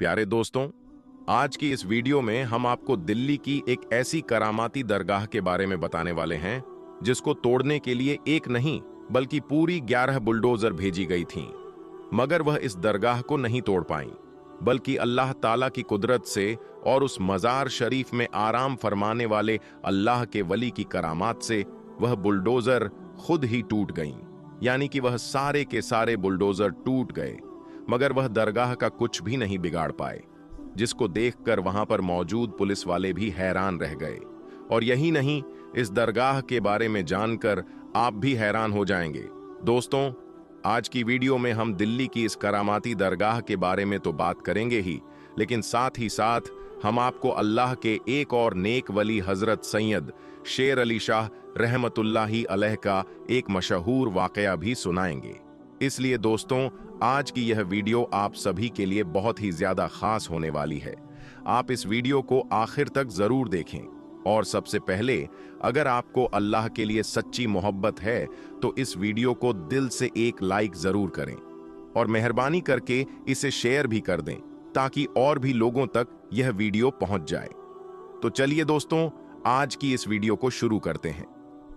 प्यारे दोस्तों, आज की इस वीडियो में हम आपको दिल्ली की एक ऐसी करामाती दरगाह के बारे में बताने वाले हैं जिसको तोड़ने के लिए एक नहीं बल्कि पूरी 11 बुलडोजर भेजी गई थीं। मगर वह इस दरगाह को नहीं तोड़ पाई, बल्कि अल्लाह ताला की कुदरत से और उस मजार शरीफ में आराम फरमाने वाले अल्लाह के वली की करामात से वह बुलडोजर खुद ही टूट गईं। यानी कि वह सारे के सारे बुलडोजर टूट गए, मगर वह दरगाह का कुछ भी नहीं बिगाड़ पाए, जिसको देखकर वहां पर मौजूद पुलिस वाले भी हैरान रह गए। और यही नहीं, इस दरगाह के बारे में जानकर आप भी हैरान हो जाएंगे। दोस्तों, आज की वीडियो में हम दिल्ली की इस करामाती दरगाह के बारे में तो बात करेंगे ही, लेकिन साथ ही साथ हम आपको अल्लाह के एक और नेक वली हजरत सैयद शेर अली शाह रहमतुल्लाही अलैह का एक मशहूर वाकया भी सुनाएंगे। इसलिए दोस्तों, आज की यह वीडियो आप सभी के लिए बहुत ही ज्यादा खास होने वाली है। आप इस वीडियो को आखिर तक जरूर देखें। और सबसे पहले, अगर आपको अल्लाह के लिए सच्ची मोहब्बत है तो इस वीडियो को दिल से एक लाइक जरूर करें और मेहरबानी करके इसे शेयर भी कर दें ताकि और भी लोगों तक यह वीडियो पहुंच जाए। तो चलिए दोस्तों, आज की इस वीडियो को शुरू करते हैं।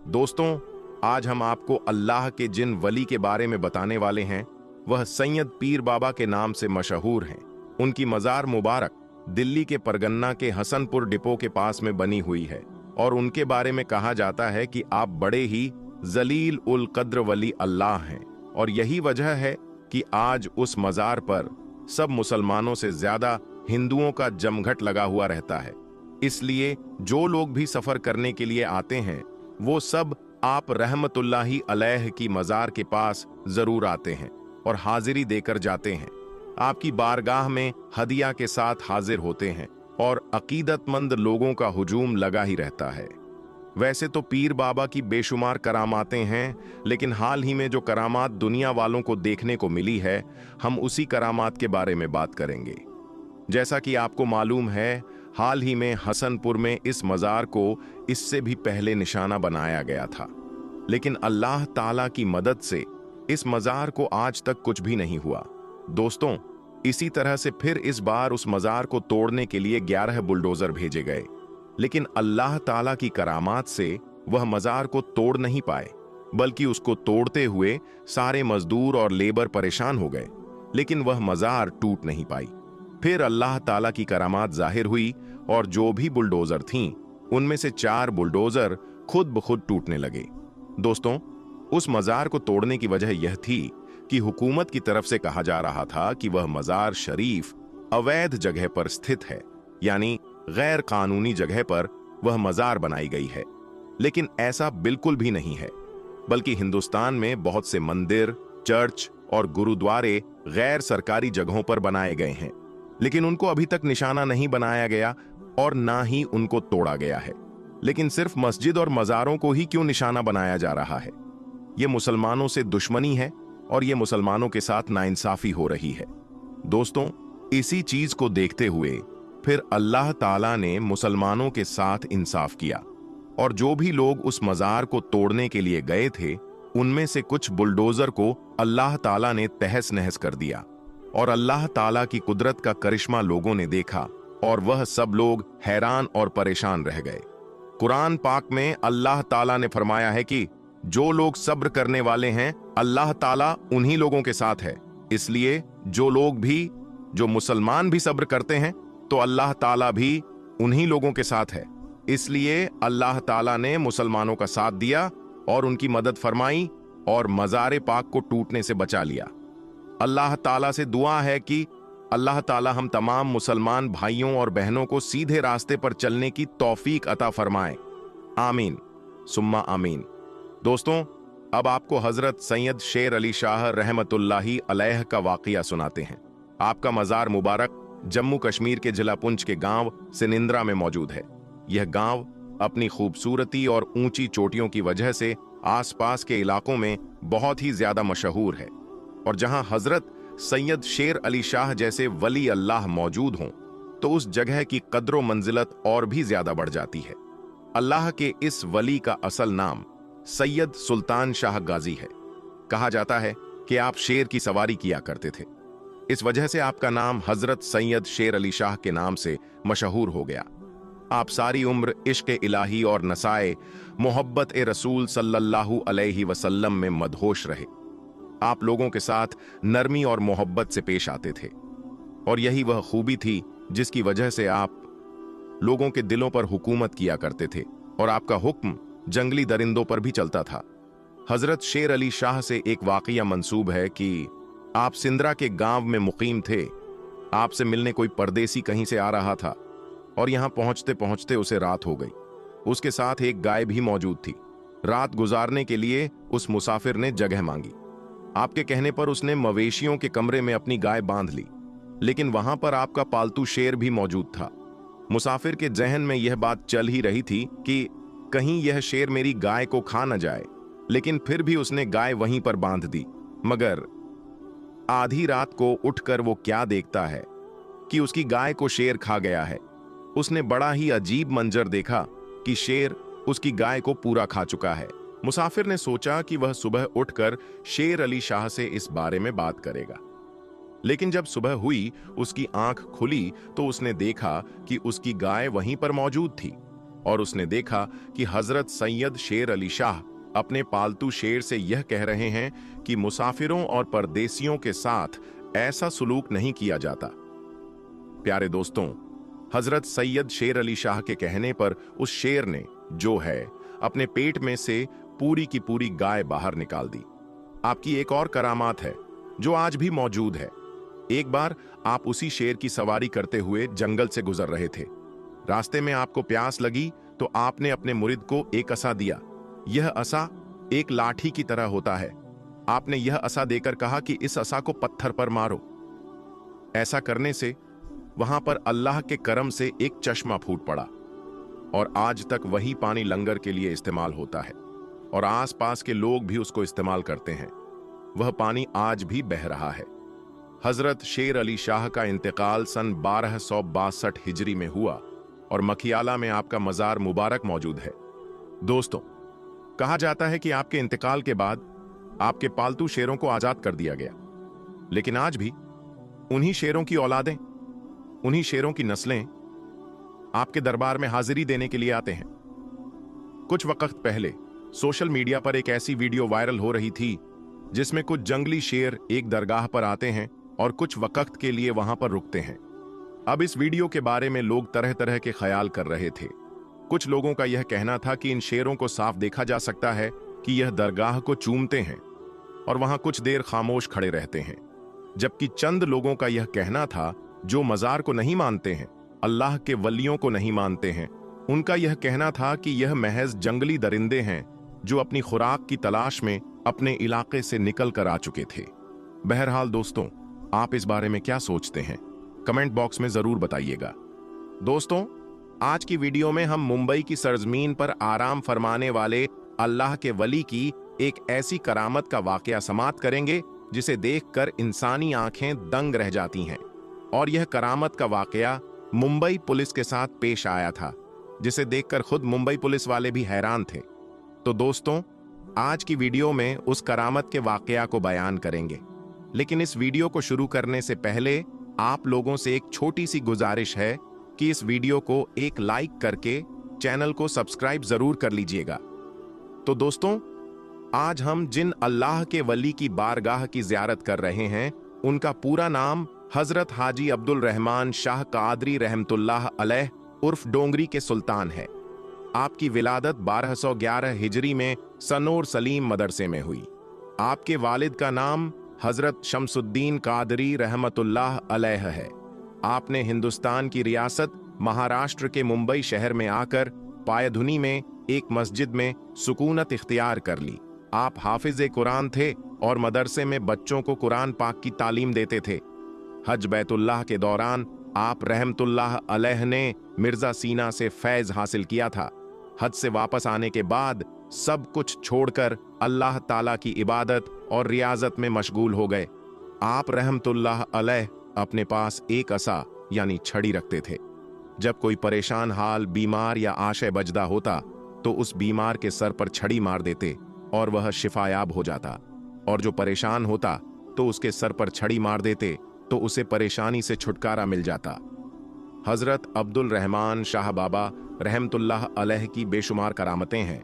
दोस्तों, आज हम आपको अल्लाह के जिन वली के बारे में बताने वाले हैं, वह सैयद पीर बाबा के नाम से मशहूर हैं। उनकी मजार मुबारक दिल्ली के परगन्ना के हसनपुर डिपो के पास में बनी हुई है और उनके बारे में कहा जाता है कि आप बड़े ही जलील उल कद्र वली अल्लाह हैं। और यही वजह है कि आज उस मजार पर सब मुसलमानों से ज्यादा हिंदुओं का जमघट लगा हुआ रहता है। इसलिए जो लोग भी सफर करने के लिए आते हैं वो सब आप रहमतुल्लाही अलैह की मजार के पास जरूर आते हैं और हाजिरी देकर जाते हैं। आपकी बारगाह में हदिया के साथ हाजिर होते हैं और अकीदतमंद लोगों का हुजूम लगा ही रहता है। वैसे तो पीर बाबा की बेशुमार करामातें हैं, लेकिन हाल ही में जो करामात दुनिया वालों को देखने को मिली है, हम उसी करामात के बारे में बात करेंगे। जैसा कि आपको मालूम है, हाल ही में हसनपुर में इस मजार को इससे भी पहले निशाना बनाया गया था, लेकिन अल्लाह ताला की मदद से इस मजार को आज तक कुछ भी नहीं हुआ। दोस्तों, इसी तरह से फिर इस बार उस मजार को तोड़ने के लिए 11 बुलडोजर भेजे गए, लेकिन अल्लाह ताला की करामात से वह मजार को तोड़ नहीं पाए, बल्कि उसको तोड़ते हुए सारे मजदूर और लेबर परेशान हो गए, लेकिन वह मजार टूट नहीं पाई। फिर अल्लाह ताला की करामात जाहिर हुई और जो भी बुलडोजर थीं, उनमें से 4 बुलडोजर खुद ब खुद टूटने लगे। दोस्तों, उस मजार को तोड़ने की वजह यह थी कि हुकूमत की तरफ से कहा जा रहा था कि वह मजार शरीफ अवैध जगह पर स्थित है, यानी गैर कानूनी जगह पर वह मजार बनाई गई है। लेकिन ऐसा बिल्कुल भी नहीं है, बल्कि हिंदुस्तान में बहुत से मंदिर, चर्च और गुरुद्वारे गैर सरकारी जगहों पर बनाए गए हैं, लेकिन उनको अभी तक निशाना नहीं बनाया गया और ना ही उनको तोड़ा गया है। लेकिन सिर्फ मस्जिद और मजारों को ही क्यों निशाना बनाया जा रहा है? ये मुसलमानों से दुश्मनी है और ये मुसलमानों के साथ नाइंसाफी हो रही है। दोस्तों, इसी चीज को देखते हुए फिर अल्लाह ताला ने मुसलमानों के साथ इंसाफ किया और जो भी लोग उस मजार को तोड़ने के लिए गए थे, उनमें से कुछ बुलडोजर को अल्लाह ताला ने तहस नहस कर दिया। और अल्लाह ताला की कुदरत का करिश्मा लोगों ने देखा और वह सब लोग हैरान और परेशान रह गए। कुरान पाक में अल्लाह ताला ने फरमाया है कि जो लोग सब्र करने वाले हैं, अल्लाह ताला उन्हीं लोगों के साथ है। इसलिए जो मुसलमान भी सब्र करते हैं तो अल्लाह ताला भी उन्हीं लोगों के साथ है। इसलिए अल्लाह ताला ने मुसलमानों का साथ दिया और उनकी मदद फरमाई और मज़ार पाक को टूटने से बचा लिया। अल्लाह ताला से दुआ है कि अल्लाह ताला हम तमाम मुसलमान भाइयों और बहनों को सीधे रास्ते पर चलने की तौफीक अता फरमाए। आमीन सुम्मा आमीन। दोस्तों, अब आपको हजरत सैयद शेर अली शाह रहमतुल्लाही अलैह का वाकया सुनाते हैं। आपका मजार मुबारक जम्मू कश्मीर के जिला पुंछ के गांव सिनिंद्रा में मौजूद है। यह गांव अपनी खूबसूरती और ऊंची चोटियों की वजह से आसपास के इलाकों में बहुत ही ज्यादा मशहूर है और जहां हजरत सैयद शेर अली शाह जैसे वली अल्लाह मौजूद हों तो उस जगह की कद्रो मंजिलत और भी ज्यादा बढ़ जाती है। अल्लाह के इस वली का असल नाम सैयद सुल्तान शाह गाजी है। कहा जाता है कि आप शेर की सवारी किया करते थे। इस वजह से आपका नाम हजरत सैयद शेर अली शाह के नाम से मशहूर हो गया। आप सारी उम्र इश्क इलाही और नसाए मोहब्बत ए रसूल सल्लल्लाहु अलैहि वसल्लम में मदहोश रहे। आप लोगों के साथ नरमी और मोहब्बत से पेश आते थे, और यही वह खूबी थी जिसकी वजह से आप लोगों के दिलों पर हुकूमत किया करते थे, और आपका हुक्म जंगली दरिंदों पर भी चलता था। हजरत शेर अली शाह से एक वाकया मंसूब है कि आप सिंदरा के गांव में मुकीम थे। आपसे मिलने कोई परदेसी कहीं से आ रहा था, और यहां पहुंचते पहुंचते उसे रात हो गई। उसके साथ एक गाय भी मौजूद थी। रात गुजारने के लिए उस मुसाफिर ने जगह मांगी। आपके कहने पर उसने मवेशियों के कमरे में अपनी गाय बांध ली, लेकिन वहां पर आपका पालतू शेर भी मौजूद था। मुसाफिर के जहन में यह बात चल ही रही थी कि कहीं यह शेर मेरी गाय को खा न जाए, लेकिन फिर भी उसने गाय वहीं पर बांध दी। मगर आधी रात को उठकर वो क्या देखता है कि उसकी गाय को शेर खा गया है। उसने बड़ा ही अजीब मंजर देखा कि शेर उसकी गाय को पूरा खा चुका है। मुसाफिर ने सोचा कि वह सुबह उठकर शेर अली शाह से इस बारे में बात करेगा, लेकिन जब सुबह हुई, उसकी आंख खुली तो उसने देखा कि उसकी गाय वहीं पर मौजूद थी, और उसने देखा कि हजरत सैयद शेर अली शाह अपने पालतू शेर से यह कह रहे हैं कि मुसाफिरों और परदेसियों के साथ ऐसा सुलूक नहीं किया जाता। प्यारे दोस्तों, हजरत सैयद शेर अली शाह के कहने पर उस शेर ने जो है अपने पेट में से पूरी की पूरी गाय बाहर निकाल दी। आपकी एक और करामात है जो आज भी मौजूद है। एक बार आप उसी शेर की सवारी करते हुए जंगल से गुजर रहे थे। रास्ते में आपको प्यास लगी तो आपने अपने मुरिद को एक असा दिया। यह असा एक लाठी की तरह होता है। आपने यह असा देकर कहा कि इस असा को पत्थर पर मारो। ऐसा करने से वहां पर अल्लाह के करम से एक चश्मा फूट पड़ा, और आज तक वही पानी लंगर के लिए इस्तेमाल होता है, और आसपास के लोग भी उसको इस्तेमाल करते हैं। वह पानी आज भी बह रहा है। हजरत शेर अली शाह का इंतकाल सन 1262 हिजरी में हुआ, और मखियाला में आपका मजार मुबारक मौजूद है। दोस्तों, कहा जाता है कि आपके इंतकाल के बाद आपके पालतू शेरों को आजाद कर दिया गया, लेकिन आज भी उन्हीं शेरों की औलादें, उन्हीं शेरों की नस्लें आपके दरबार में हाजिरी देने के लिए आते हैं। कुछ वक्त पहले सोशल मीडिया पर एक ऐसी वीडियो वायरल हो रही थी जिसमें कुछ जंगली शेर एक दरगाह पर आते हैं और कुछ वक्त के लिए वहां पर रुकते हैं। अब इस वीडियो के बारे में लोग तरह तरह के ख्याल कर रहे थे। कुछ लोगों का यह कहना था कि इन शेरों को साफ देखा जा सकता है कि यह दरगाह को चूमते हैं और वहां कुछ देर खामोश खड़े रहते हैं, जबकि चंद लोगों का यह कहना था जो मजार को नहीं मानते हैं, अल्लाह के वलियों को नहीं मानते हैं, उनका यह कहना था कि यह महज जंगली दरिंदे हैं जो अपनी खुराक की तलाश में अपने इलाके से निकल कर आ चुके थे। बहरहाल दोस्तों, आप इस बारे में क्या सोचते हैं? कमेंट बॉक्स में जरूर बताइएगा। दोस्तों, आज की वीडियो में हम मुंबई की सरजमीन पर आराम फरमाने वाले अल्लाह के वली की एक ऐसी करामत का वाकया समाप्त करेंगे जिसे देखकर इंसानी आंखें दंग रह जाती हैं। और यह करामत का वाकया मुंबई पुलिस के साथ पेश आया था, जिसे देखकर खुद मुंबई पुलिस वाले भी हैरान थे। तो दोस्तों, आज की वीडियो में उस करामत के वाकया को बयान करेंगे, लेकिन इस वीडियो को शुरू करने से पहले आप लोगों से एक छोटी सी गुजारिश है कि इस वीडियो को एक लाइक करके चैनल को सब्सक्राइब जरूर कर लीजिएगा। तो दोस्तों, आज हम जिन अल्लाह के वली की बारगाह की ज़ियारत कर रहे हैं, उनका पूरा नाम हजरत हाजी अब्दुल रहमान शाह कादरी रहमतुल्लाह अलैह उर्फ डोंगरी के सुल्तान है। आपकी विलादत 1211 हिजरी में सनोर सलीम मदरसे में हुई। आपके वालिद का नाम हजरत शमसुद्दीन कादरी रहमतुल्लाह अलैह है। आपने हिंदुस्तान की रियासत महाराष्ट्र के मुंबई शहर में आकर पायधुनी में एक मस्जिद में सुकूनत इख्तियार कर ली। आप हाफिज कुरान थे और मदरसे में बच्चों को कुरान पाक की तालीम देते थे। हज बैतुल्लाह के दौरान आप रहमतुल्लाह अलैह ने मिर्जा सीना से फैज हासिल किया था। हज से वापस आने के बाद सब कुछ छोड़कर अल्लाह ताला की इबादत और रियाजत में मशगूल हो गए। आप रहमतुल्लाह अलैह अपने पास एक असा यानी छड़ी रखते थे। जब कोई परेशान हाल बीमार या आशय बजदा होता तो उस बीमार के सर पर छड़ी मार देते और वह शिफायाब हो जाता, और जो परेशान होता तो उसके सर पर छड़ी मार देते तो उसे परेशानी से छुटकारा मिल जाता। हजरत अब्दुल रहमान शाह बाबा रहमतुल्लाह अलैह की बेशुमार करामतें हैं,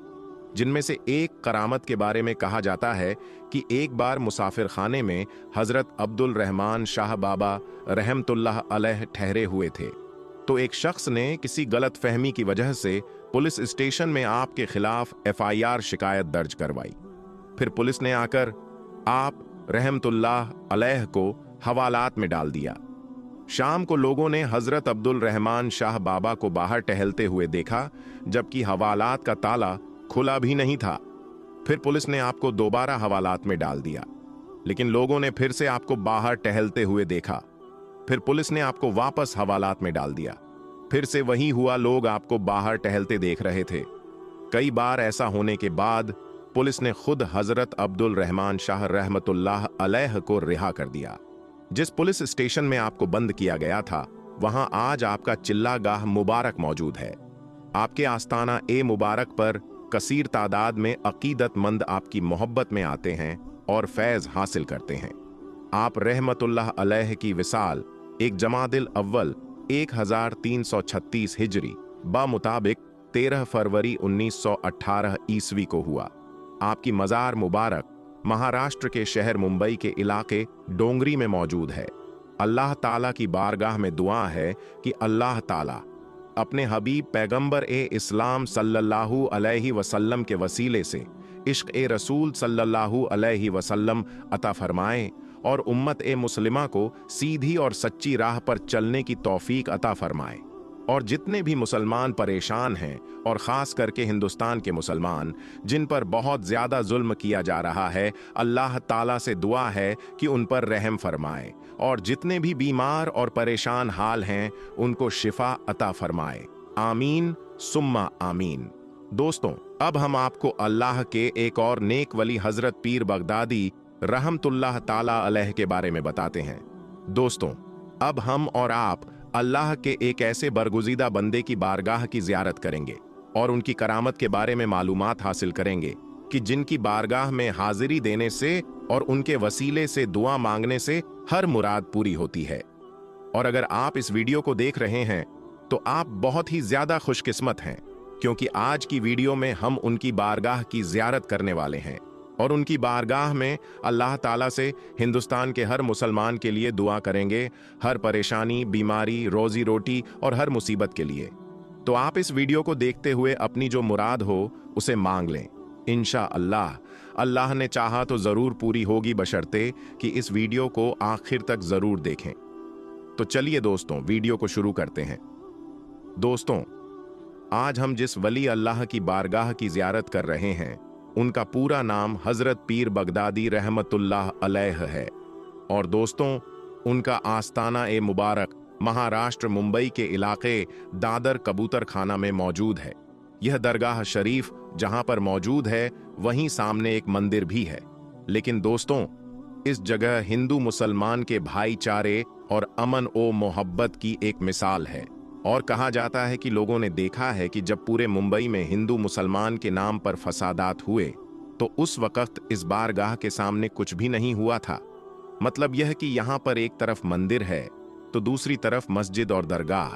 जिनमें से एक करामत के बारे में कहा जाता है कि एक बार मुसाफिर खाने में हजरत अब्दुल रहमान शाह बाबा रहमतुल्लाह अलैह ठहरे हुए थे, तो एक शख्स ने किसी गलत फहमी की वजह से पुलिस स्टेशन में आपके खिलाफ FIR शिकायत दर्ज करवाई। फिर पुलिस ने आकर आप रहमतुल्लाह अलैह को हवालात में डाल दिया। शाम को लोगों ने हजरत अब्दुल रहमान शाह बाबा को बाहर टहलते हुए देखा, जबकि हवालात का ताला खुला भी नहीं था। फिर पुलिस ने आपको दोबारा हवालात में डाल दिया, लेकिन लोगों ने फिर से आपको बाहर टहलते हुए देखा। फिर पुलिस ने आपको वापस हवालात में डाल दिया। फिर से वही हुआ, लोग आपको बाहर टहलते देख रहे थे। कई बार ऐसा होने के बाद पुलिस ने खुद हजरत अब्दुल रहमान शाह रहमतुल्लाह अलैह को रिहा कर दिया। जिस पुलिस स्टेशन में आपको बंद किया गया था, वहां आज आपका चिल्लागाह मुबारक मौजूद है। आपके आस्ताना ए मुबारक पर कसीर तादाद में अकीदतमंद आपकी मोहब्बत में आते हैं और फैज हासिल करते हैं। आप रहमतुल्लाह अलैह की विसाल एक जमादिल अव्वल 1336 हिजरी मुताबिक 13 फरवरी 1918 ईस्वी को हुआ। आपकी मज़ार मुबारक महाराष्ट्र के शहर मुंबई के इलाके डोंगरी में मौजूद है। अल्लाह ताला की बारगाह में दुआ है कि अल्लाह ताला अपने हबीब पैगंबर ए इस्लाम सल्लल्लाहु अलैहि वसल्लम के वसीले से इश्क ए रसूल सल्लल्लाहु अलैहि वसल्लम अता फरमाए और उम्मत ए मुस्लिमा को सीधी और सच्ची राह पर चलने की तौफीक अता फरमाए। और जितने भी मुसलमान परेशान हैं, और ख़ास करके हिंदुस्तान के मुसलमान जिन पर बहुत ज़्यादा जुल्म किया जा रहा है, अल्लाह ताला से दुआ है कि उन पर रहम फरमाए, और जितने भी बीमार और परेशान हाल हैं उनको शिफा अता फरमाए। आमीन सुम्मा आमीन। दोस्तों, अब हम आपको अल्लाह के एक और नेक वली हजरत पीर बगदादी रहमतुल्लाह ताला अलैह के बारे में बताते हैं। दोस्तों, अब हम और आप अल्लाह के एक ऐसे बरगुज़ीदा बंदे की बारगाह की ज़ियारत करेंगे और उनकी करामत के बारे में मालूमात हासिल करेंगे कि जिनकी बारगाह में हाजिरी देने से और उनके वसीले से दुआ मांगने से हर मुराद पूरी होती है। और अगर आप इस वीडियो को देख रहे हैं तो आप बहुत ही ज़्यादा खुशकिस्मत हैं, क्योंकि आज की वीडियो में हम उनकी बारगाह की ज़ियारत करने वाले हैं और उनकी बारगाह में अल्लाह ताला से हिंदुस्तान के हर मुसलमान के लिए दुआ करेंगे, हर परेशानी, बीमारी, रोजी रोटी और हर मुसीबत के लिए। तो आप इस वीडियो को देखते हुए अपनी जो मुराद हो उसे मांग लें। इंशा अल्लाह, अल्लाह ने चाहा तो ज़रूर पूरी होगी, बशर्ते कि इस वीडियो को आखिर तक ज़रूर देखें। तो चलिए दोस्तों, वीडियो को शुरू करते हैं। दोस्तों, आज हम जिस वली अल्लाह की बारगाह की ज़ियारत कर रहे हैं, उनका पूरा नाम हजरत पीर बगदादी रहमतुल्लाह अलैह है। और दोस्तों, उनका आस्ताना ए मुबारक महाराष्ट्र मुंबई के इलाके दादर कबूतर खाना में मौजूद है। यह दरगाह शरीफ जहां पर मौजूद है, वहीं सामने एक मंदिर भी है। लेकिन दोस्तों, इस जगह हिंदू मुसलमान के भाईचारे और अमन ओ मोहब्बत की एक मिसाल है। और कहा जाता है कि लोगों ने देखा है कि जब पूरे मुंबई में हिंदू मुसलमान के नाम पर फसादात हुए, तो उस वक्त इस बारगाह के सामने कुछ भी नहीं हुआ था। मतलब यह कि यहाँ पर एक तरफ मंदिर है तो दूसरी तरफ मस्जिद और दरगाह,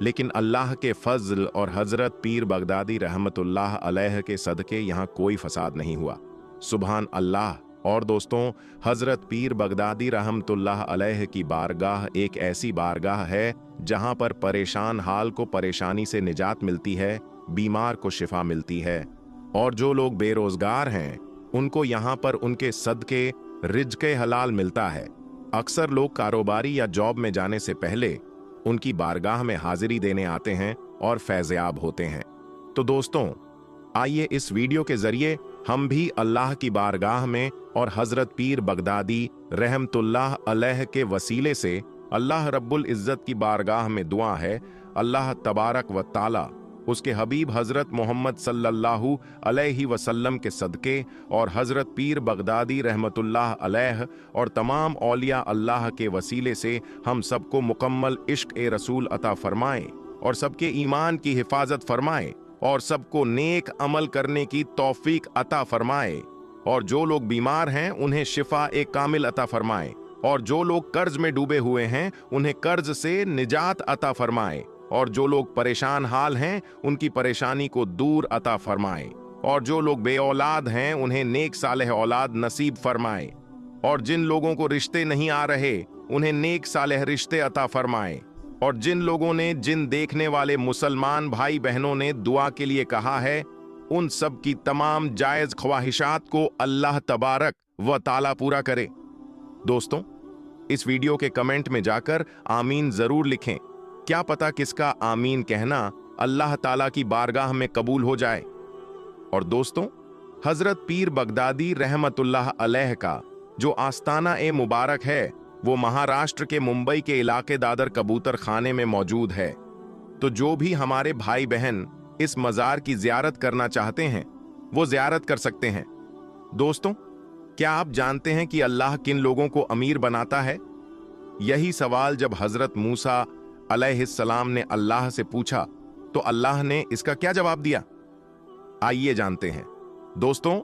लेकिन अल्लाह के फजल और हजरत पीर बगदादी रहमतुल्लाह अलैह के सदके यहाँ कोई फसाद नहीं हुआ। सुभान अल्लाह। और दोस्तों, हजरत पीर बगदादी रहमतुल्लाह अलैह की बारगाह एक ऐसी बारगाह है जहां पर परेशान हाल को परेशानी से निजात मिलती है, बीमार को शिफा मिलती है, और जो लोग बेरोजगार हैं उनको यहां पर उनके सदके रिज़्क़े हलाल मिलता है। अक्सर लोग कारोबारी या जॉब में जाने से पहले उनकी बारगाह में हाजिरी देने आते हैं और फैज़याब होते हैं। तो दोस्तों, आइए इस वीडियो के जरिए हम भी अल्लाह की बारगाह में और हजरत पीर बगदादी रहमतुल्लाह अलैह के वसीले से अल्लाह रब्बुल इज़्ज़त की बारगाह में दुआ है, अल्लाह तबारक व ताला उसके हबीब हजरत मोहम्मद सल्लल्लाहु अलैहि वसल्लम के सदके और हजरत पीर बगदादी रहमतुल्लाह अलैह और तमाम औलिया अल्लाह के वसीले से हम सबको मुकम्मल इश्क ए रसूल अता फरमाए और सबके ईमान की हिफाजत फरमाए और सबको नेक अमल करने की तौफीक अता फरमाए, और जो लोग बीमार हैं उन्हें शिफा ए कामिल अता फरमाए, और जो लोग कर्ज में डूबे हुए हैं उन्हें कर्ज से निजात अता फरमाए, और जो लोग परेशान हाल हैं उनकी परेशानी को दूर अता फरमाए, और जो लोग बे औलाद हैं उन्हें नेक सालेह औलाद नसीब फरमाए, और जिन लोगों को रिश्ते नहीं आ रहे उन्हें नेक सालेह रिश्ते अता फरमाए, और जिन लोगों ने, जिन देखने वाले मुसलमान भाई बहनों ने दुआ के लिए कहा है, उन सब की तमाम जायज ख्वाहिशात को अल्लाह तबारक व ताला पूरा करे। दोस्तों, इस वीडियो के कमेंट में जाकर आमीन जरूर लिखें। क्या पता किसका आमीन कहना अल्लाह ताला की बारगाह में कबूल हो जाए। और दोस्तों, हजरत पीर बगदादी रहमतुल्लाह अलैह का जो आस्ताना ए मुबारक है वो महाराष्ट्र के मुंबई के इलाके दादर कबूतर खाने में मौजूद है। तो जो भी हमारे भाई बहन इस मज़ार की ज़ियारत करना चाहते हैं वो ज़ियारत कर सकते हैं। दोस्तों, क्या आप जानते हैं कि अल्लाह किन लोगों को अमीर बनाता है? यही सवाल जब हजरत मूसा अलैहिस्सलाम ने अल्लाह से पूछा तो अल्लाह ने इसका क्या जवाब दिया, आइए जानते हैं। दोस्तों,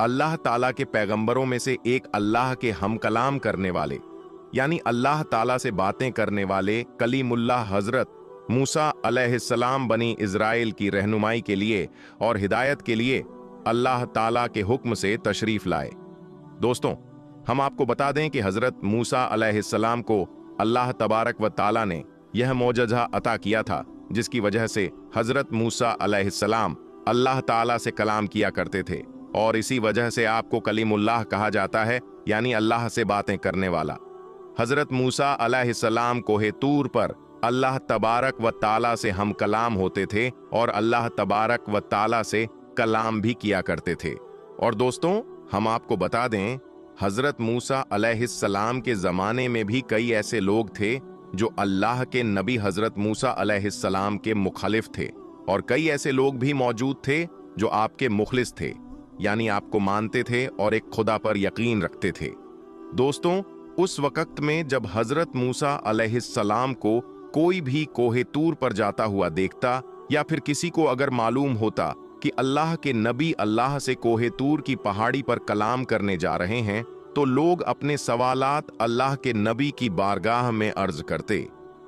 अल्लाह ताला के पैगंबरों में से एक अल्लाह के हम कलाम करने वाले यानी अल्लाह ताला से बातें करने वाले कलीमुल्लाह हजरत मूसा अलैहिस्सलाम बनी इज़राइल की रहनुमाई के लिए और हिदायत के लिए अल्लाह ताला के हुक्म से तशरीफ लाए। दोस्तों, हम आपको बता दें कि हजरत मूसा अलैहिस्सलाम को अल्लाह तबारक व ताला ने यह मोजज़ा अता किया था जिसकी वजह से हजरत मूसा अलैहिस्सलाम अल्लाह ताला से कलाम किया करते थे, और इसी वजह से आपको कलीमुल्लाह कहा जाता है यानी अल्लाह से बातें करने वाला। हजरत मूसा अलैहिस्सलाम कोहे तूर पर अल्लाह तबारक व ताला से हम कलाम होते थे और अल्लाह तबारक व ताला से कलाम भी किया करते थे। और दोस्तों, हम आपको बता दें, हजरत मूसा अलैहिस्सलाम के ज़माने में भी कई ऐसे लोग थे जो अल्लाह के नबी हजरत मूसा अलैहिस्सलाम के मुखालिफ थे, और कई ऐसे लोग भी मौजूद थे जो आपके मुखलिस थे यानी आपको मानते थे और एक खुदा पर यकीन रखते थे। दोस्तों, उस वक्त में जब हजरत मूसा अलैहिस्सलाम को कोई भी कोहे तूर पर जाता हुआ देखता या फिर किसी को अगर मालूम होता कि अल्लाह के नबी अल्लाह से कोहे तूर की पहाड़ी पर कलाम करने जा रहे हैं तो लोग अपने सवालात अल्लाह के नबी की बारगाह में अर्ज करते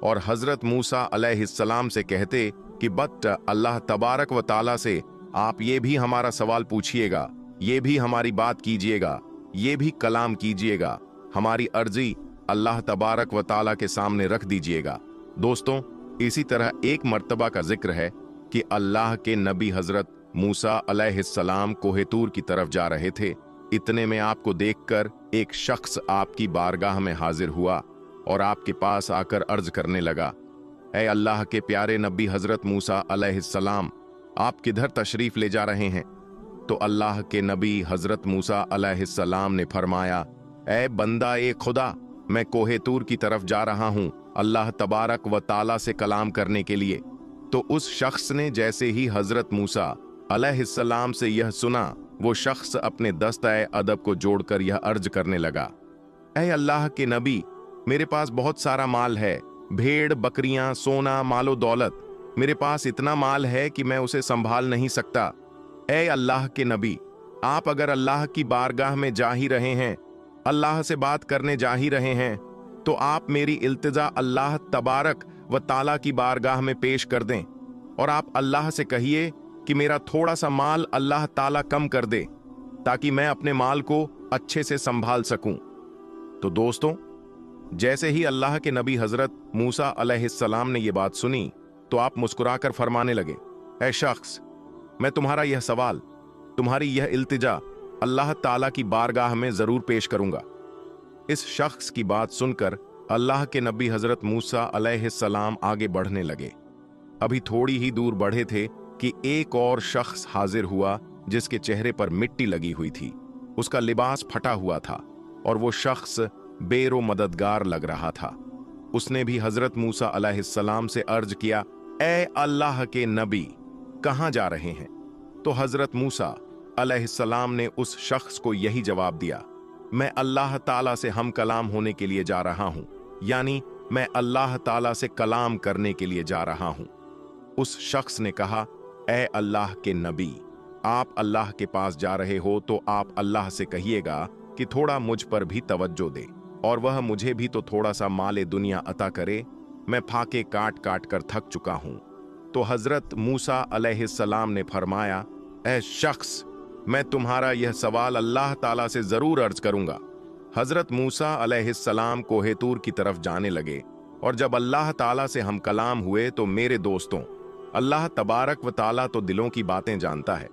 और हजरत मूसा अलैहिस्सलाम से कहते कि बट अल्लाह तबारक व ताला से आप ये भी हमारा सवाल पूछिएगा, ये भी हमारी बात कीजिएगा, ये भी कलाम कीजिएगा, हमारी अर्जी अल्लाह तबारक व ताला के सामने रख दीजिएगा। दोस्तों, इसी तरह एक मर्तबा का जिक्र है कि अल्लाह के नबी हजरत मूसा अलैहिस्सलाम कोहे तूर की तरफ जा रहे थे। इतने में आपको देखकर एक शख्स आपकी बारगाह में हाजिर हुआ और आपके पास आकर अर्ज करने लगा, ऐ अल्लाह के प्यारे नबी हजरत मूसा अलैहिस्सलाम, आप किधर तशरीफ ले जा रहे हैं? तो अल्लाह के नबी हजरत मूसा अलैहिस्सलाम ने फरमाया, ऐ बंदा ए खुदा, मैं कोहे तूर की तरफ जा रहा हूं अल्लाह तबारक व ताला से कलाम करने के लिए। तो उस शख्स ने जैसे ही हजरत मूसा अलैहिस्सलाम से यह सुना, वो शख्स अपने दस्ताए अदब को जोड़कर यह अर्ज करने लगा, ऐ अल्लाह के नबी, मेरे पास बहुत सारा माल है, भेड़ बकरियां, सोना, मालो दौलत, मेरे पास इतना माल है कि मैं उसे संभाल नहीं सकता। ऐ अल्लाह के नबी, आप अगर अल्लाह की बारगाह में जा ही रहे हैं, अल्लाह से बात करने जा ही रहे हैं, तो आप मेरी इल्तिजा अल्लाह तबारक व ताला की बारगाह में पेश कर दें और आप अल्लाह से कहिए कि मेरा थोड़ा सा माल अल्लाह ताला कम कर दे ताकि मैं अपने माल को अच्छे से संभाल सकूं। तो दोस्तों, जैसे ही अल्लाह के नबी हजरत मूसा अलैहिस्सलाम ने यह बात सुनी तो आप मुस्कुराकर फरमाने लगे, ऐ शख्स, मैं तुम्हारा यह सवाल, तुम्हारी यह इल्तिजा अल्लाह ताला की बारगाह में जरूर पेश करूंगा। इस शख्स की बात सुनकर अल्लाह के नबी हजरत मूसा अलैहिस्सलाम आगे बढ़ने लगे। अभी थोड़ी ही दूर बढ़े थे कि एक और शख्स हाजिर हुआ जिसके चेहरे पर मिट्टी लगी हुई थी, उसका लिबास फटा हुआ था और वो शख्स बेरो मददगार लग रहा था। उसने भी हजरत मूसा अलैहिस्सलाम से अर्ज किया, ऐ अल्लाह के नबी, कहां जा रहे हैं? तो हजरत मूसा अलैहिस्सलाम ने उस शख्स को यही जवाब दिया, मैं अल्लाह ताला से हम कलाम होने के लिए जा रहा हूं, यानी मैं अल्लाह ताला से कलाम करने के लिए जा रहा हूं। उस शख्स ने कहा, ऐ अल्लाह के नबी, आप अल्लाह के पास जा रहे हो तो आप अल्लाह से कहिएगा कि थोड़ा मुझ पर भी तवज्जो दे, और वह मुझे भी तो थोड़ा सा माले दुनिया अता करे। मैं फाके काट काट कर थक चुका हूं। तो हजरत मूसा अलैहिस्सलाम ने फरमाया, ऐ शख्स, मैं तुम्हारा यह सवाल अल्लाह ताला से जरूर अर्ज करूंगा। हजरत मूसा अलैहिस्सलाम कोहे तूर की तरफ जाने लगे, और जब अल्लाह ताला से हम कलाम हुए तो मेरे दोस्तों, अल्लाह तबारक व ताला तो दिलों की बातें जानता है।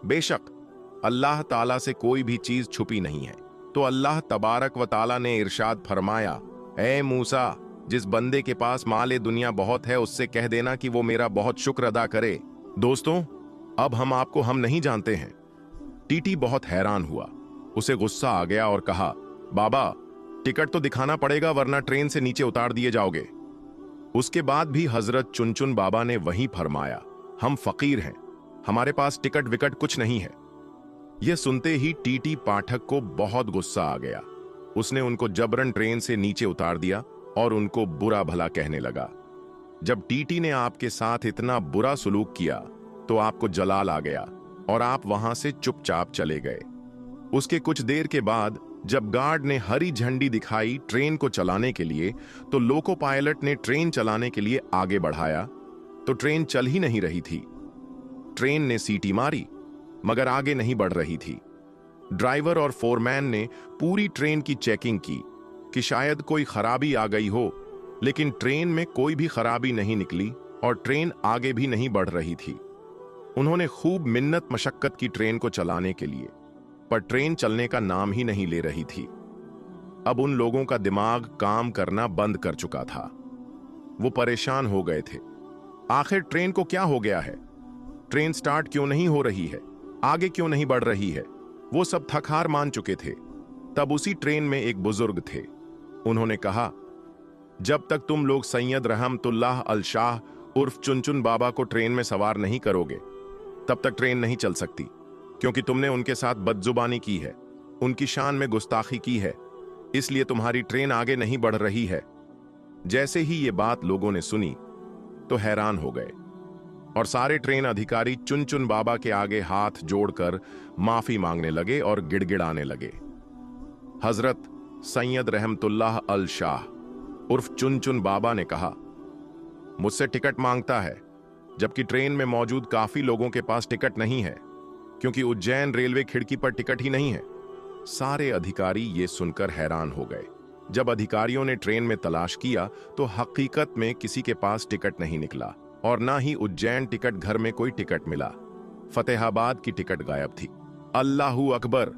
बेशक अल्लाह ताला से कोई भी चीज छुपी नहीं है। तो अल्लाह तबारक व ताला ने इरशाद फरमाया, ऐ मूसा, जिस बंदे के पास माले दुनिया बहुत है उससे कह देना कि वो मेरा बहुत शुक्र अदा करे। दोस्तों, अब हम नहीं जानते हैं। टीटी बहुत हैरान हुआ। उसे गुस्सा आ गया और कहा, बाबा, टिकट तो दिखाना पड़ेगा वरना ट्रेन से नीचे उतार दिए जाओगे। उसके बाद भी हजरत चुनचुन बाबा ने वही फरमाया, हम फकीर हैं, हमारे पास टिकट विकट कुछ नहीं है। यह सुनते ही टीटी पाठक को बहुत गुस्सा आ गया। उसने उनको जबरन ट्रेन से नीचे उतार दिया और उनको बुरा भला कहने लगा। जब टीटी ने आपके साथ इतना बुरा सलूक किया तो आपको जलाल आ गया और आप वहां से चुपचाप चले गए। उसके कुछ देर के बाद जब गार्ड ने हरी झंडी दिखाई ट्रेन को चलाने के लिए, तो लोको पायलट ने ट्रेन चलाने के लिए आगे बढ़ाया तो ट्रेन चल ही नहीं रही थी। ट्रेन ने सीटी मारी मगर आगे नहीं बढ़ रही थी। ड्राइवर और फोरमैन ने पूरी ट्रेन की चेकिंग की कि शायद कोई खराबी आ गई हो, लेकिन ट्रेन में कोई भी खराबी नहीं निकली और ट्रेन आगे भी नहीं बढ़ रही थी। उन्होंने खूब मिन्नत मशक्कत की ट्रेन को चलाने के लिए, पर ट्रेन चलने का नाम ही नहीं ले रही थी। अब उन लोगों का दिमाग काम करना बंद कर चुका था। वो परेशान हो गए थे। आखिर ट्रेन को क्या हो गया है? ट्रेन स्टार्ट क्यों नहीं हो रही है? आगे क्यों नहीं बढ़ रही है? वो सब थक हार मान चुके थे। तब उसी ट्रेन में एक बुजुर्ग थे। उन्होंने कहा, जब तक तुम लोग सैयद रहमतुल्लाह अल शाह उर्फ चुनचुन बाबा को ट्रेन में सवार नहीं करोगे, तब तक ट्रेन नहीं चल सकती, क्योंकि तुमने उनके साथ बदजुबानी की है, उनकी शान में गुस्ताखी की है, इसलिए तुम्हारी ट्रेन आगे नहीं बढ़ रही है। जैसे ही ये बात लोगों ने सुनी तो हैरान हो गए और सारे ट्रेन अधिकारी चुनचुन बाबा के आगे हाथ जोड़कर माफी मांगने लगे और गिड़गिड़ाने लगे। हजरत सैयद रहमतुल्लाह अल शाह उर्फ चुनचुन बाबा ने कहा, मुझसे टिकट मांगता है, जबकि ट्रेन में मौजूद काफी लोगों के पास टिकट नहीं है, क्योंकि उज्जैन रेलवे खिड़की पर टिकट ही नहीं है। सारे अधिकारी ये सुनकर हैरान हो गए। जब अधिकारियों ने ट्रेन में तलाश किया तो हकीकत में किसी के पास टिकट नहीं निकला और ना ही उज्जैन टिकट घर में कोई टिकट मिला। फतेहाबाद की टिकट गायब थी। अल्लाहू अकबर!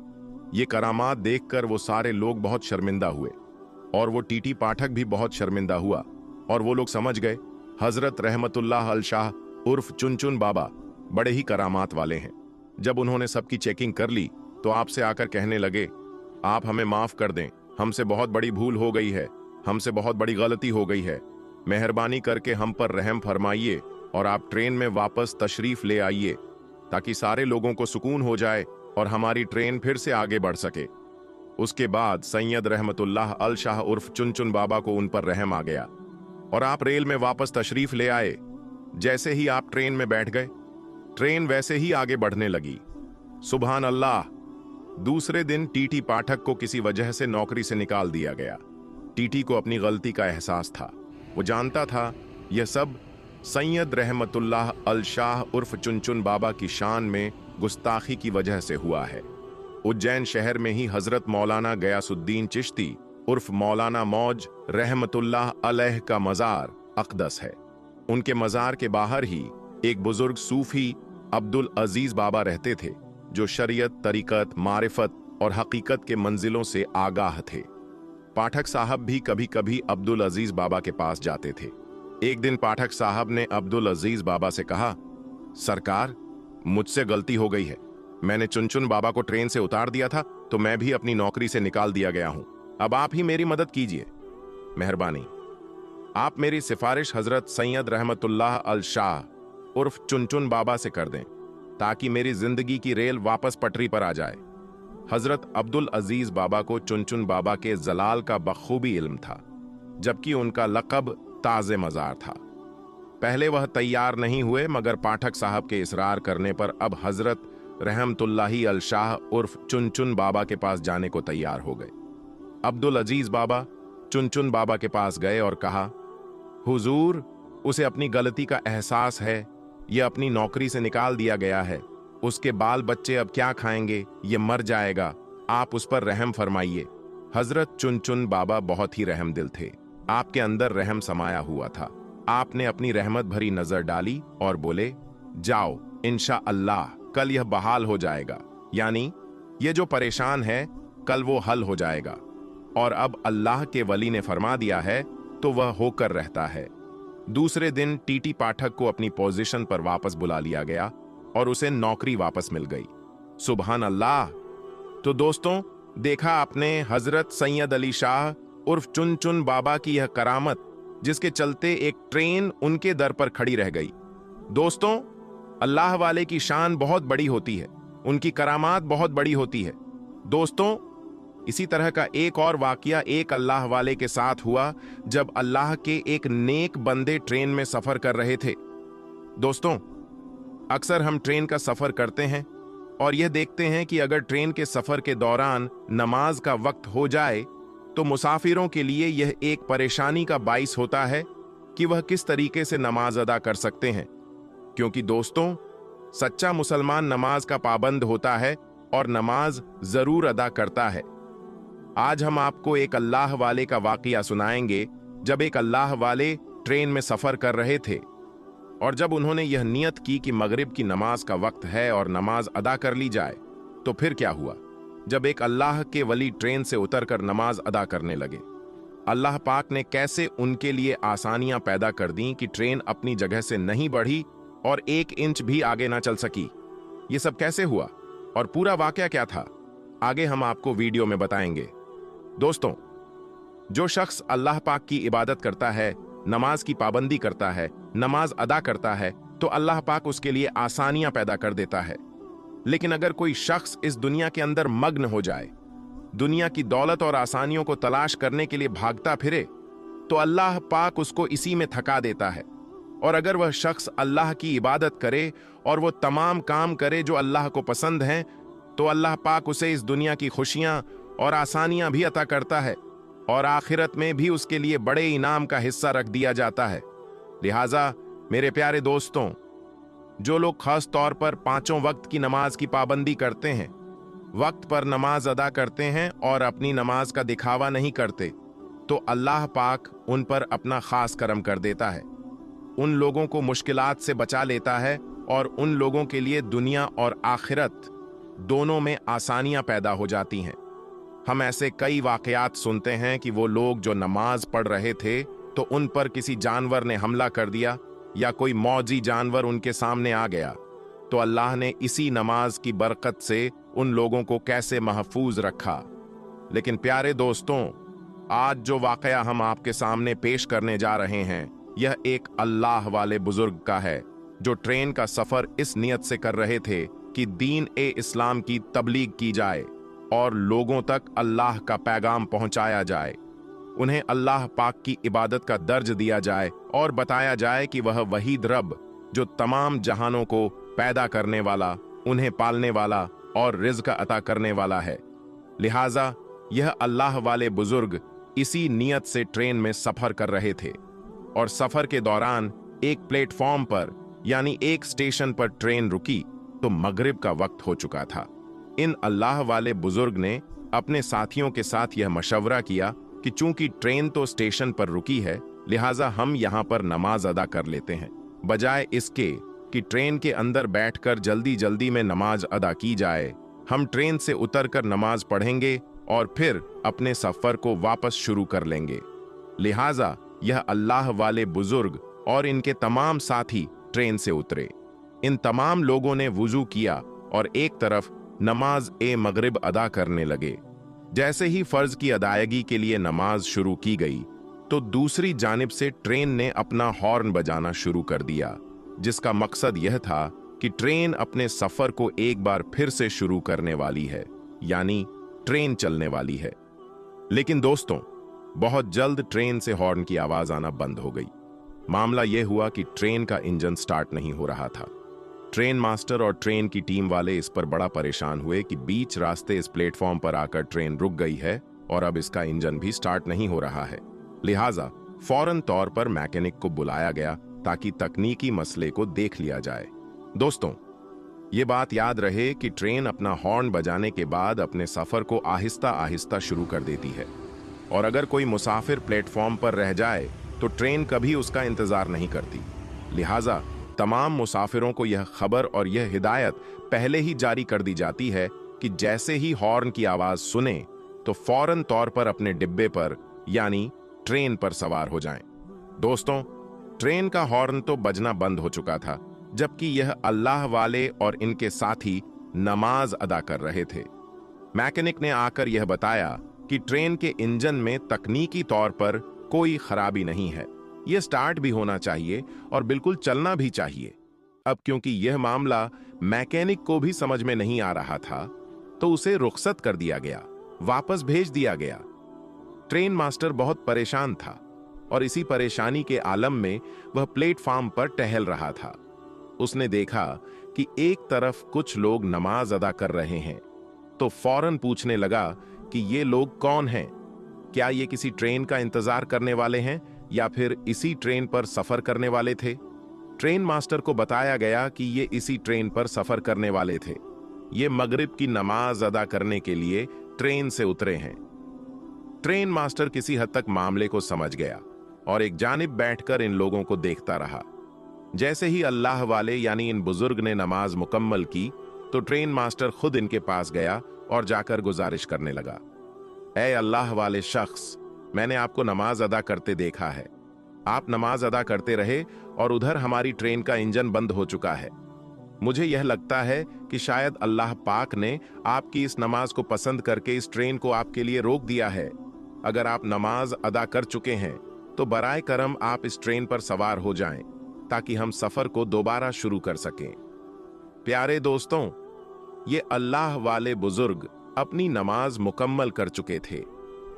ये करामात देखकर वो सारे लोग बहुत शर्मिंदा हुए और वो टीटी पाठक भी बहुत शर्मिंदा हुआ और वो लोग समझ गए हजरत रहमतुल्लाह अल शाह उर्फ चुनचुन बाबा बड़े ही करामात वाले हैं। जब उन्होंने सबकी चेकिंग कर ली तो आपसे आकर कहने लगे, आप हमें माफ कर दें, हमसे बहुत बड़ी भूल हो गई है, हमसे बहुत बड़ी गलती हो गई है, मेहरबानी करके हम पर रहम फरमाइए और आप ट्रेन में वापस तशरीफ ले आइए ताकि सारे लोगों को सुकून हो जाए और हमारी ट्रेन फिर से आगे बढ़ सके। उसके बाद सैयद रहमतुल्लाह अल शाह उर्फ चुनचुन बाबा को उन पर रहम आ गया और आप रेल में वापस तशरीफ ले आए। जैसे ही आप ट्रेन में बैठ गए, ट्रेन वैसे ही आगे बढ़ने लगी। सुभान अल्लाह! दूसरे दिन टीटी पाठक को किसी वजह से नौकरी से निकाल दिया गया। टीटी को अपनी गलती का एहसास था। वो जानता था यह सब सैयद रहमतुल्लाह अल शाह उर्फ चुनचुन बाबा की शान में गुस्ताखी की वजह से हुआ है। उज्जैन शहर में ही हजरत मौलाना गयासुद्दीन चिश्ती उर्फ मौलाना मौज रहमतुल्लाह अलैह का मजार अक़दस है। उनके मजार के बाहर ही एक बुजुर्ग सूफी अब्दुल अजीज बाबा रहते थे, जो शरीयत, तरीकत, मारिफत और हकीकत के मंजिलों से आगाह थे। पाठक साहब भी कभी कभी अब्दुल अजीज बाबा के पास जाते थे। एक दिन पाठक साहब ने अब्दुल अजीज बाबा से कहा, सरकार, मुझसे गलती हो गई है। मैंने चुनचुन बाबा को ट्रेन से उतार दिया था तो मैं भी अपनी नौकरी से निकाल दिया गया हूं। अब आप ही मेरी मदद कीजिए, मेहरबानी। आप मेरी सिफारिश हजरत सैयद रहमतुल्लाह अल शाह उर्फ चुनचुन बाबा से कर दें ताकि मेरी जिंदगी की रेल वापस पटरी पर आ जाए। हजरत अब्दुल अजीज बाबा को चुनचुन बाबा के जलाल का बखूबी इल्म था, जबकि उनका लक़ब ताज़े मज़ार था। पहले वह तैयार नहीं हुए, मगर पाठक साहब के इसरार करने पर अब हजरत रहमतुल्लाही अल शाह उर्फ चुनचुन बाबा के पास जाने को तैयार हो गए। अब्दुल अजीज बाबा चुनचुन बाबा के पास गए और कहा, हुजूर, उसे अपनी गलती का एहसास है। यह अपनी नौकरी से निकाल दिया गया है। उसके बाल बच्चे अब क्या खाएंगे? ये मर जाएगा। आप उस पर रहम फरमाइए। हजरत चुनचुन बाबा बहुत ही रहम दिल थे। आपके अंदर रहम समाया हुआ था। आपने अपनी रहमत भरी नजर डाली और बोले, जाओ, इंशा अल्लाह कल यह बहाल हो जाएगा। यानी ये जो परेशान है कल वो हल हो जाएगा। और अब अल्लाह के वली ने फरमा दिया है तो वह होकर रहता है। दूसरे दिन टीटी पाठक को अपनी पोजीशन पर वापस बुला लिया गया और उसे नौकरी वापस मिल गई। सुभान अल्लाह। तो दोस्तों, देखा आपने हजरत सैयद अली शाह उर्फ चुनचुन बाबा की यह करामत, जिसके चलते एक ट्रेन उनके दर पर खड़ी रह गई। दोस्तों, अल्लाह वाले की शान बहुत बड़ी होती है, उनकी करामात बहुत बड़ी होती है। दोस्तों, इसी तरह का एक और वाकया एक अल्लाह वाले के साथ हुआ जब अल्लाह के एक नेक बंदे ट्रेन में सफर कर रहे थे। दोस्तों, अक्सर हम ट्रेन का सफर करते हैं और यह देखते हैं कि अगर ट्रेन के सफर के दौरान नमाज का वक्त हो जाए तो मुसाफिरों के लिए यह एक परेशानी का बाइस होता है कि वह किस तरीके से नमाज अदा कर सकते हैं। क्योंकि दोस्तों, सच्चा मुसलमान नमाज का पाबंद होता है और नमाज जरूर अदा करता है। आज हम आपको एक अल्लाह वाले का वाकया सुनाएंगे जब एक अल्लाह वाले ट्रेन में सफर कर रहे थे और जब उन्होंने यह नियत की कि मगरिब की नमाज का वक्त है और नमाज अदा कर ली जाए, तो फिर क्या हुआ। जब एक अल्लाह के वली ट्रेन से उतरकर नमाज अदा करने लगे, अल्लाह पाक ने कैसे उनके लिए आसानियां पैदा कर दी कि ट्रेन अपनी जगह से नहीं बढ़ी और 1 इंच भी आगे ना चल सकी। ये सब कैसे हुआ और पूरा वाकया क्या था, आगे हम आपको वीडियो में बताएंगे। दोस्तों, जो शख्स अल्लाह पाक की इबादत करता है, नमाज की पाबंदी करता है, नमाज अदा करता है, तो अल्लाह पाक उसके लिए आसानियां पैदा कर देता है। लेकिन अगर कोई शख्स इस दुनिया के अंदर मग्न हो जाए, दुनिया की दौलत और आसानियों को तलाश करने के लिए भागता फिरे, तो अल्लाह पाक उसको इसी में थका देता है। और अगर वह शख्स अल्लाह की इबादत करे और वो तमाम काम करे जो अल्लाह को पसंद हैं, तो अल्लाह पाक उसे इस दुनिया की खुशियां और आसानियां भी अता करता है और आखिरत में भी उसके लिए बड़े इनाम का हिस्सा रख दिया जाता है। लिहाजा मेरे प्यारे दोस्तों, जो लोग खास तौर पर 5 वक्त की नमाज की पाबंदी करते हैं, वक्त पर नमाज अदा करते हैं और अपनी नमाज का दिखावा नहीं करते, तो अल्लाह पाक उन पर अपना खास करम कर देता है। उन लोगों को मुश्किलात से बचा लेता है और उन लोगों के लिए दुनिया और आखिरत दोनों में आसानियां पैदा हो जाती हैं। हम ऐसे कई वाकयात सुनते हैं कि वो लोग जो नमाज पढ़ रहे थे तो उन पर किसी जानवर ने हमला कर दिया या कोई मौजी जानवर उनके सामने आ गया, तो अल्लाह ने इसी नमाज की बरकत से उन लोगों को कैसे महफूज रखा। लेकिन प्यारे दोस्तों, आज जो वाकया हम आपके सामने पेश करने जा रहे हैं, यह एक अल्लाह वाले बुजुर्ग का है जो ट्रेन का सफर इस नियत से कर रहे थे कि दीन ए इस्लाम की तबलीग की जाए और लोगों तक अल्लाह का पैगाम पहुंचाया जाए। उन्हें अल्लाह पाक की इबादत का दर्ज दिया जाए और बताया जाए कि वह वहीद रब जो तमाम जहानों को पैदा करने वाला, उन्हें पालने वाला और रिज़्क अता करने वाला है। लिहाजा यह अल्लाह वाले बुजुर्ग इसी नियत से ट्रेन में सफर कर रहे थे और सफर के दौरान एक प्लेटफॉर्म पर यानी एक स्टेशन पर ट्रेन रुकी तो मगरिब का वक्त हो चुका था। इन अल्लाह वाले बुजुर्ग ने अपने साथियों के साथ यह मशवरा किया कि चूंकि ट्रेन तो स्टेशन पर रुकी है, लिहाजा हम यहाँ पर नमाज अदा कर लेते हैं, बजाय इसके कि ट्रेन के अंदर बैठकर जल्दी जल्दी में नमाज अदा की जाए। हम ट्रेन से उतरकर नमाज पढ़ेंगे और फिर अपने सफर को वापस शुरू कर लेंगे। लिहाजा यह अल्लाह वाले बुजुर्ग और इनके तमाम साथी ट्रेन से उतरे। इन तमाम लोगों ने वुजू किया और एक तरफ नमाज ए मगरिब अदा करने लगे। जैसे ही फर्ज की अदायगी के लिए नमाज शुरू की गई तो दूसरी जानिब से ट्रेन ने अपना हॉर्न बजाना शुरू कर दिया, जिसका मकसद यह था कि ट्रेन अपने सफर को एक बार फिर से शुरू करने वाली है, यानी ट्रेन चलने वाली है। लेकिन दोस्तों, बहुत जल्द ट्रेन से हॉर्न की आवाज आना बंद हो गई। मामला यह हुआ कि ट्रेन का इंजन स्टार्ट नहीं हो रहा था। ट्रेन मास्टर और ट्रेन की टीम वाले इस पर बड़ा परेशान हुए कि बीच रास्ते इस प्लेटफॉर्म पर आकर ट्रेन रुक गई है और अब इसका इंजन भी स्टार्ट नहीं हो रहा है। लिहाजा फौरन तौर पर मैकेनिक को बुलाया गया ताकि तकनीकी मसले को देख लिया जाए। दोस्तों, ये बात याद रहे कि ट्रेन अपना हॉर्न बजाने के बाद अपने सफर को आहिस्ता आहिस्ता शुरू कर देती है, और अगर कोई मुसाफिर प्लेटफॉर्म पर रह जाए तो ट्रेन कभी उसका इंतजार नहीं करती। लिहाजा तमाम मुसाफिरों को यह खबर और यह हिदायत पहले ही जारी कर दी जाती है कि जैसे ही हॉर्न की आवाज सुने तो फौरन तौर पर अपने डिब्बे पर यानी ट्रेन पर सवार हो जाएं। दोस्तों, ट्रेन का हॉर्न तो बजना बंद हो चुका था, जबकि यह अल्लाह वाले और इनके साथी नमाज अदा कर रहे थे। मैकेनिक ने आकर यह बताया कि ट्रेन के इंजन में तकनीकी तौर पर कोई खराबी नहीं है, यह स्टार्ट भी होना चाहिए और बिल्कुल चलना भी चाहिए। अब क्योंकि यह मामला मैकेनिक को भी समझ में नहीं आ रहा था, तो उसे रुखसत कर दिया गया, वापस भेज दिया गया। ट्रेन मास्टर बहुत परेशान था और इसी परेशानी के आलम में वह प्लेटफॉर्म पर टहल रहा था। उसने देखा कि एक तरफ कुछ लोग नमाज अदा कर रहे हैं, तो फौरन पूछने लगा कि ये लोग कौन हैं? क्या ये किसी ट्रेन का इंतजार करने वाले हैं या फिर इसी ट्रेन पर सफर करने वाले थे? ट्रेन मास्टर को बताया गया कि ये इसी ट्रेन पर सफर करने वाले थे। ये मगरिब की नमाज अदा करने के लिए ट्रेन से उतरे हैं। ट्रेन मास्टर किसी हद तक मामले को समझ गया और एक जानिब बैठकर इन लोगों को देखता रहा। जैसे ही अल्लाह वाले यानी इन बुजुर्ग ने नमाज मुकम्मल की, तो ट्रेन मास्टर खुद इनके पास गया और जाकर गुजारिश करने लगा, ऐ अल्लाह वाले शख्स, मैंने आपको नमाज अदा करते देखा है। आप नमाज अदा करते रहे और उधर हमारी ट्रेन का इंजन बंद हो चुका है। मुझे यह लगता है कि शायद अल्लाह पाक ने आपकी इस नमाज को पसंद करके इस ट्रेन को आपके लिए रोक दिया है। अगर आप नमाज अदा कर चुके हैं तो बराए करम आप इस ट्रेन पर सवार हो जाएं, ताकि हम सफर को दोबारा शुरू कर सकें। प्यारे दोस्तों, ये अल्लाह वाले बुजुर्ग अपनी नमाज मुकम्मल कर चुके थे,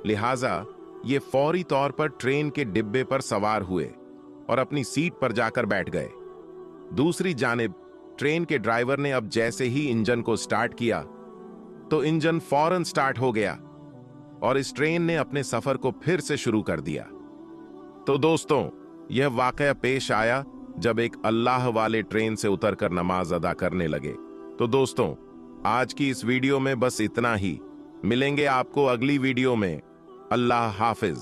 लिहाजा ये फौरी तौर पर ट्रेन के डिब्बे पर सवार हुए और अपनी सीट पर जाकर बैठ गए। दूसरी जानिब ट्रेन के ड्राइवर ने अब जैसे ही इंजन को स्टार्ट किया, तो इंजन फौरन स्टार्ट हो गया और इस ट्रेन ने अपने सफर को फिर से शुरू कर दिया। तो दोस्तों, यह वाकया पेश आया जब एक अल्लाह वाले ट्रेन से उतरकर नमाज अदा करने लगे। तो दोस्तों, आज की इस वीडियो में बस इतना ही। मिलेंगे आपको अगली वीडियो में। अल्लाह हाफिज।